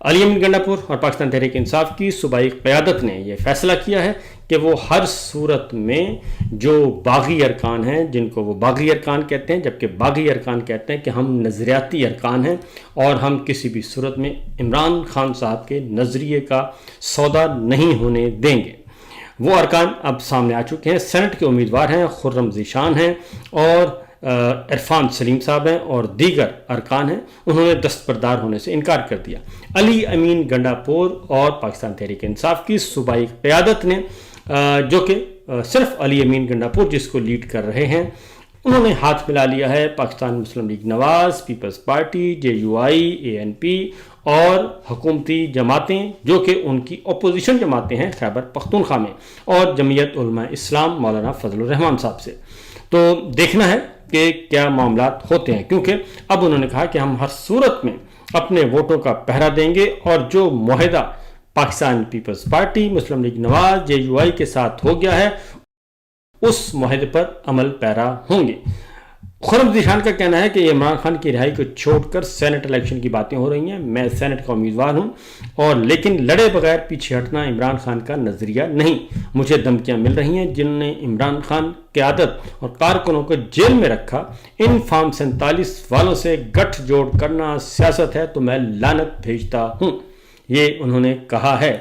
علی امین گنڈا پور اور پاکستان تحریک انصاف کی صوبائی قیادت نے یہ فیصلہ کیا ہے کہ وہ ہر صورت میں جو باغی ارکان ہیں، جن کو وہ باغی ارکان کہتے ہیں، جبکہ باغی ارکان کہتے ہیں کہ ہم نظریاتی ارکان ہیں اور ہم کسی بھی صورت میں عمران خان صاحب کے نظریے کا سودا نہیں ہونے دیں گے۔ وہ ارکان اب سامنے آ چکے ہیں۔ سینٹ کے امیدوار ہیں، خرم ذیشان ہیں اور عرفان سلیم صاحب ہیں اور دیگر ارکان ہیں۔ انہوں نے دستبردار ہونے سے انکار کر دیا۔ علی امین گنڈا پور اور پاکستان تحریک انصاف کی صوبائی قیادت نے جو کہ صرف علی امین گنڈا پور جس کو لیڈ کر رہے ہیں، انہوں نے ہاتھ ملا لیا ہے پاکستان مسلم لیگ نواز، پیپلز پارٹی، JUI، ANP اور حکومتی جماعتیں جو کہ ان کی اپوزیشن جماعتیں ہیں خیبر پختونخوا میں، اور جمعیت علماء اسلام مولانا فضل الرحمان صاحب سے۔ تو دیکھنا ہے کہ کیا معاملات ہوتے ہیں، کیونکہ اب انہوں نے کہا کہ ہم ہر صورت میں اپنے ووٹوں کا پہرا دیں گے اور جو معاہدہ پاکستان پیپلز پارٹی، مسلم لیگ نواز، JUI کے ساتھ ہو گیا ہے اس معاہدے پر عمل پیرا ہوں گے۔ خرم ذیشان کا کہنا ہے کہ یہ عمران خان کی رہائی کو چھوڑ کر سینٹ الیکشن کی باتیں ہو رہی ہیں۔ میں سینٹ کا امیدوار ہوں اور لیکن لڑے بغیر پیچھے ہٹنا عمران خان کا نظریہ نہیں۔ مجھے دھمکیاں مل رہی ہیں جن نے عمران خان قیادت اور کارکنوں کو جیل میں رکھا۔ ان فارم 47 والوں سے گٹھ جوڑ کرنا سیاست ہے تو میں لعنت بھیجتا ہوں، یہ انہوں نے کہا ہے۔